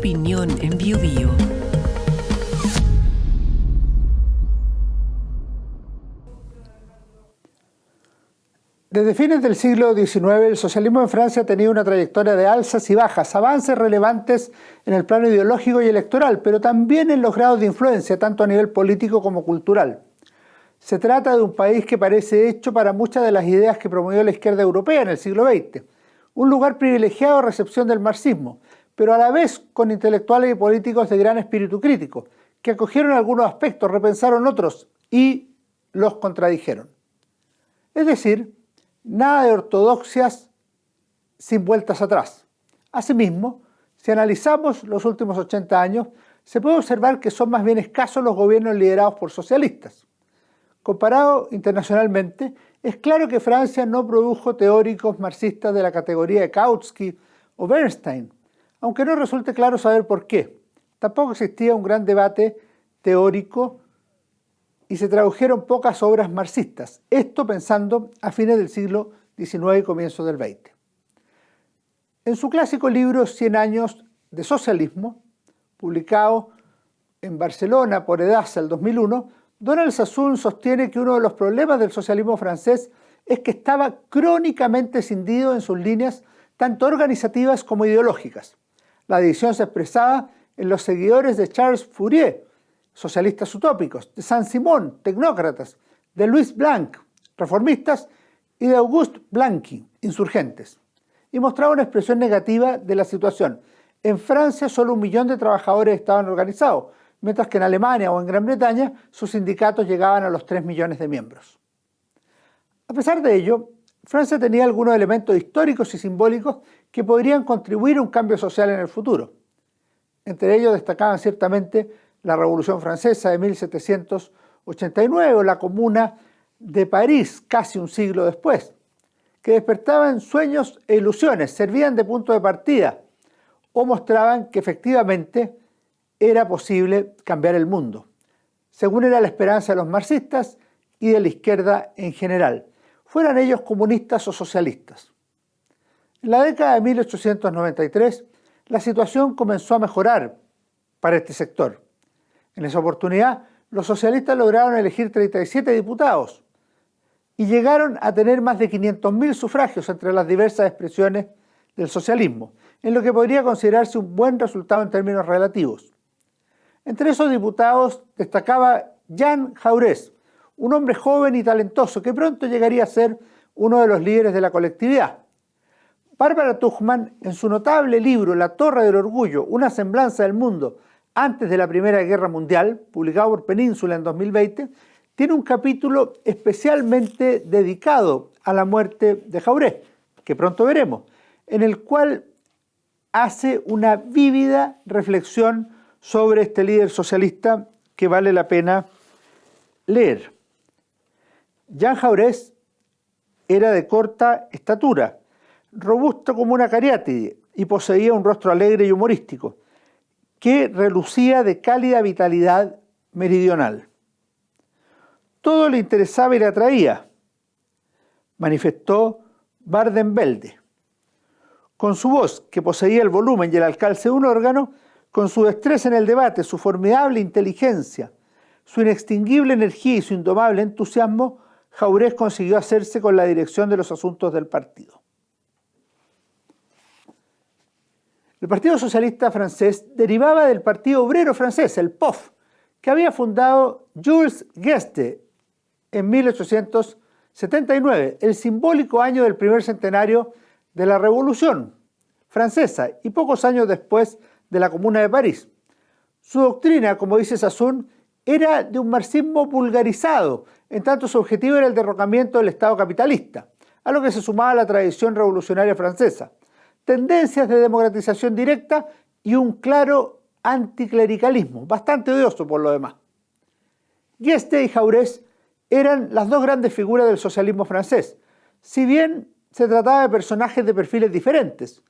opinión en Biobío. Desde fines del siglo XIX, el socialismo en Francia ha tenido una trayectoria de alzas y bajas, avances relevantes en el plano ideológico y electoral, pero también en los grados de influencia, tanto a nivel político como cultural. Se trata de un país que parece hecho para muchas de las ideas que promovió la izquierda europea en el siglo XX, un lugar privilegiado a recepción del marxismo, pero a la vez con intelectuales y políticos de gran espíritu crítico, que acogieron algunos aspectos, repensaron otros y los contradijeron. Es decir, nada de ortodoxias sin vueltas atrás. Asimismo, si analizamos los últimos 80 años, se puede observar que son más bien escasos los gobiernos liderados por socialistas. Comparado internacionalmente, es claro que Francia no produjo teóricos marxistas de la categoría de Kautsky o Bernstein, aunque no resulte claro saber por qué. Tampoco existía un gran debate teórico y se tradujeron pocas obras marxistas, esto pensando a fines del siglo XIX y comienzos del XX. En su clásico libro 100 años de socialismo, publicado en Barcelona por Edasa el 2001, Donald Sassoon sostiene que uno de los problemas del socialismo francés es que estaba crónicamente escindido en sus líneas tanto organizativas como ideológicas. La división se expresaba en los seguidores de Charles Fourier, socialistas utópicos, de Saint-Simon, tecnócratas, de Louis Blanc, reformistas, y de Auguste Blanqui, insurgentes. Y mostraba una expresión negativa de la situación. En Francia solo 1 millón de trabajadores estaban organizados, mientras que en Alemania o en Gran Bretaña sus sindicatos llegaban a los 3 millones de miembros. A pesar de ello, Francia tenía algunos elementos históricos y simbólicos que podrían contribuir a un cambio social en el futuro. Entre ellos destacaban ciertamente la Revolución Francesa de 1789 o la Comuna de París, casi un siglo después, que despertaban sueños e ilusiones, servían de punto de partida o mostraban que efectivamente era posible cambiar el mundo, según era la esperanza de los marxistas y de la izquierda en general, fueran ellos comunistas o socialistas. En la década de 1893, la situación comenzó a mejorar para este sector. En esa oportunidad, los socialistas lograron elegir 37 diputados y llegaron a tener más de 500.000 sufragios entre las diversas expresiones del socialismo, en lo que podría considerarse un buen resultado en términos relativos. Entre esos diputados destacaba Jean Jaurès, un hombre joven y talentoso que pronto llegaría a ser uno de los líderes de la colectividad. Barbara Tuchman, en su notable libro La Torre del Orgullo, una semblanza del mundo antes de la Primera Guerra Mundial, publicado por Península en 2020, tiene un capítulo especialmente dedicado a la muerte de Jaurès, que pronto veremos, en el cual hace una vívida reflexión sobre este líder socialista que vale la pena leer. Jean Jaurès era de corta estatura, robusto como una cariátide y poseía un rostro alegre y humorístico, que relucía de cálida vitalidad meridional. Todo le interesaba y le atraía, manifestó Vardenvelde. Con su voz, que poseía el volumen y el alcance de un órgano, con su destreza en el debate, su formidable inteligencia, su inextinguible energía y su indomable entusiasmo, Jaurès consiguió hacerse con la dirección de los asuntos del partido. El Partido Socialista francés derivaba del Partido Obrero francés, el POF, que había fundado Jules Guesde en 1879, el simbólico año del primer centenario de la Revolución Francesa y pocos años después de la Comuna de París. Su doctrina, como dice Sassoon, era de un marxismo vulgarizado, en tanto su objetivo era el derrocamiento del Estado capitalista, a lo que se sumaba la tradición revolucionaria francesa, tendencias de democratización directa y un claro anticlericalismo, bastante odioso por lo demás. Guesde y Jaurès eran las dos grandes figuras del socialismo francés, si bien se trataba de personajes de perfiles diferentes,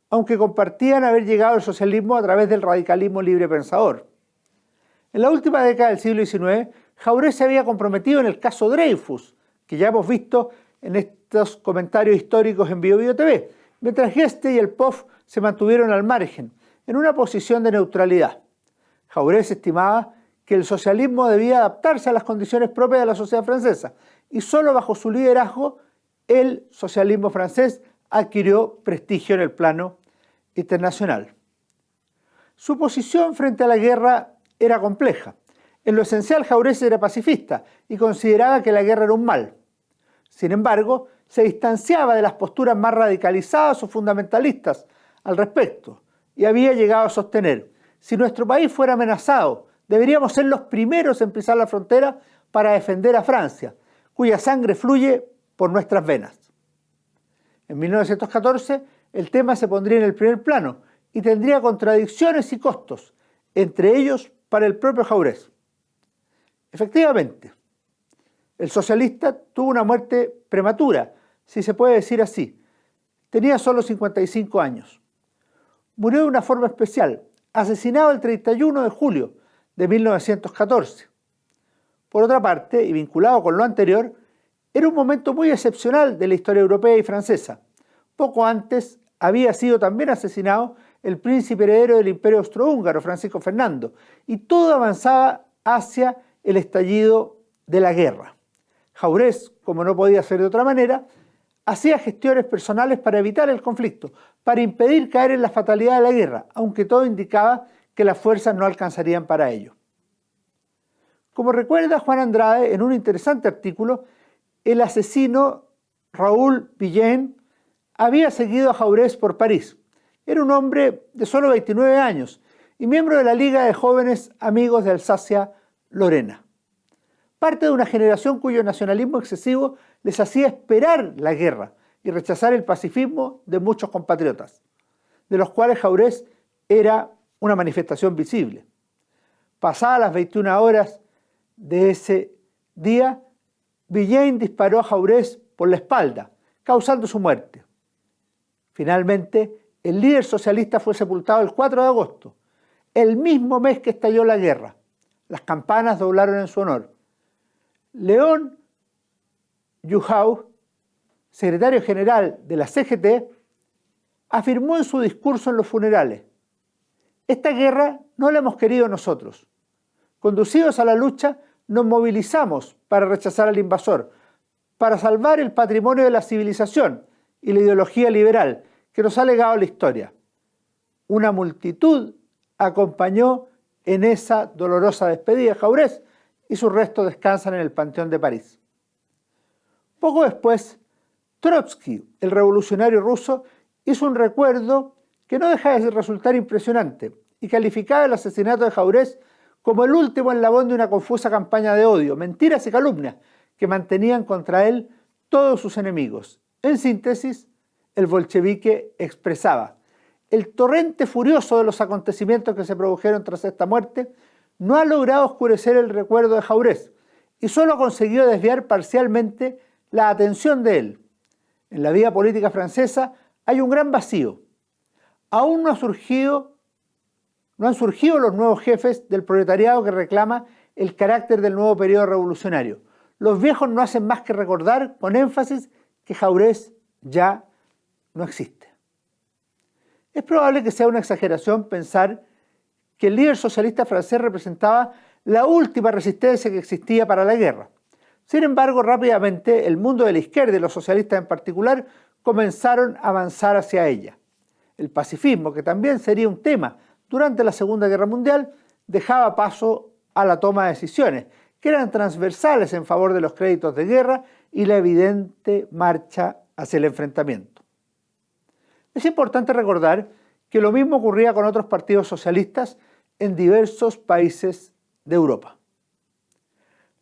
aunque compartían haber llegado al socialismo a través del radicalismo librepensador. En la última década del siglo XIX, Jaurès se había comprometido en el caso Dreyfus, que ya hemos visto en estos comentarios históricos en Biobío TV, mientras Guesde y el POF se mantuvieron al margen, en una posición de neutralidad. Jaurès estimaba que el socialismo debía adaptarse a las condiciones propias de la sociedad francesa y solo bajo su liderazgo el socialismo francés adquirió prestigio en el plano internacional. Su posición frente a la guerra era compleja. En lo esencial, Jaurès era pacifista y consideraba que la guerra era un mal. Sin embargo, se distanciaba de las posturas más radicalizadas o fundamentalistas al respecto y había llegado a sostener: si nuestro país fuera amenazado, deberíamos ser los primeros en pisar la frontera para defender a Francia, cuya sangre fluye por nuestras venas. En 1914, el tema se pondría en el primer plano y tendría contradicciones y costos, entre ellos para el propio Jaurès. Efectivamente, el socialista tuvo una muerte prematura, si se puede decir así. Tenía solo 55 años. Murió de una forma especial, asesinado el 31 de julio de 1914. Por otra parte, y vinculado con lo anterior, era un momento muy excepcional de la historia europea y francesa. Poco antes había sido también asesinado el príncipe heredero del Imperio Austrohúngaro, Francisco Fernando, y todo avanzaba hacia el estallido de la guerra. Jaurès, como no podía ser de otra manera, hacía gestiones personales para evitar el conflicto, para impedir caer en la fatalidad de la guerra, aunque todo indicaba que las fuerzas no alcanzarían para ello. Como recuerda Juan Andrade en un interesante artículo, el asesino Raoul Villein había seguido a Jaurès por París. Era un hombre de solo 29 años y miembro de la Liga de Jóvenes Amigos de Alsacia-Lorena. Parte de una generación cuyo nacionalismo excesivo les hacía esperar la guerra y rechazar el pacifismo de muchos compatriotas, de los cuales Jaurès era una manifestación visible. Pasadas las 21 horas de ese día, Villein disparó a Jaurès por la espalda, causando su muerte. Finalmente, el líder socialista fue sepultado el 4 de agosto, el mismo mes que estalló la guerra. Las campanas doblaron en su honor. Léon Jouhaux, secretario general de la CGT, afirmó en su discurso en los funerales: esta guerra no la hemos querido nosotros. Conducidos a la lucha, nos movilizamos para rechazar al invasor, para salvar el patrimonio de la civilización y la ideología liberal que nos ha legado la historia. Una multitud acompañó en esa dolorosa despedida a Jaurès y sus restos descansan en el Panteón de París. Poco después, Trotsky, el revolucionario ruso, hizo un recuerdo que no deja de resultar impresionante y calificaba el asesinato de Jaurès como el último eslabón de una confusa campaña de odio, mentiras y calumnias que mantenían contra él todos sus enemigos. En síntesis, el bolchevique expresaba: el torrente furioso de los acontecimientos que se produjeron tras esta muerte no ha logrado oscurecer el recuerdo de Jaurès y solo ha conseguido desviar parcialmente la atención de él. En la vida política francesa hay un gran vacío. Aún no han surgido los nuevos jefes del proletariado que reclama el carácter del nuevo periodo revolucionario. Los viejos no hacen más que recordar con énfasis que Jaurès ya no existe. Es probable que sea una exageración pensar que el líder socialista francés representaba la última resistencia que existía para la guerra. Sin embargo, rápidamente el mundo de la izquierda y los socialistas en particular comenzaron a avanzar hacia ella. El pacifismo, que también sería un tema durante la Segunda Guerra Mundial, dejaba paso a la toma de decisiones, que eran transversales en favor de los créditos de guerra y la evidente marcha hacia el enfrentamiento. Es importante recordar que lo mismo ocurría con otros partidos socialistas en diversos países de Europa.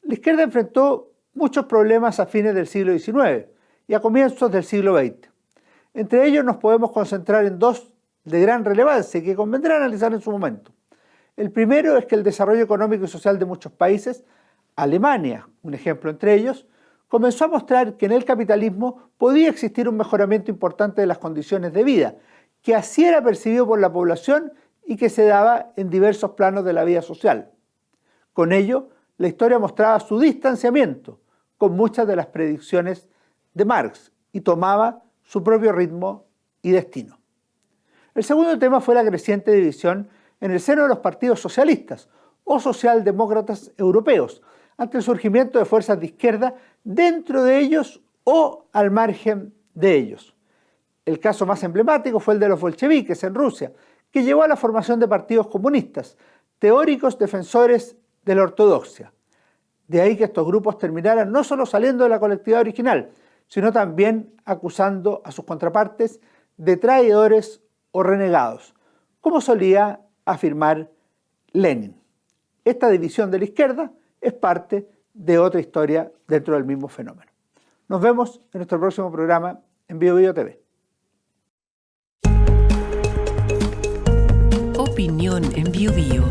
La izquierda enfrentó muchos problemas a fines del siglo XIX y a comienzos del siglo XX. Entre ellos nos podemos concentrar en dos de gran relevancia y que convendrá analizar en su momento. El primero es que el desarrollo económico y social de muchos países, Alemania, un ejemplo entre ellos, comenzó a mostrar que en el capitalismo podía existir un mejoramiento importante de las condiciones de vida, que así era percibido por la población y que se daba en diversos planos de la vida social. Con ello, la historia mostraba su distanciamiento con muchas de las predicciones de Marx y tomaba su propio ritmo y destino. El segundo tema fue la creciente división en el seno de los partidos socialistas o socialdemócratas europeos, ante el surgimiento de fuerzas de izquierda dentro de ellos o al margen de ellos. El caso más emblemático fue el de los bolcheviques en Rusia, que llevó a la formación de partidos comunistas, teóricos defensores de la ortodoxia. De ahí que estos grupos terminaran no solo saliendo de la colectividad original, sino también acusando a sus contrapartes de traidores o renegados, como solía afirmar Lenin. Esta división de la izquierda es parte de otra historia dentro del mismo fenómeno. Nos vemos en nuestro próximo programa en BioBio TV. Opinión en BioBio.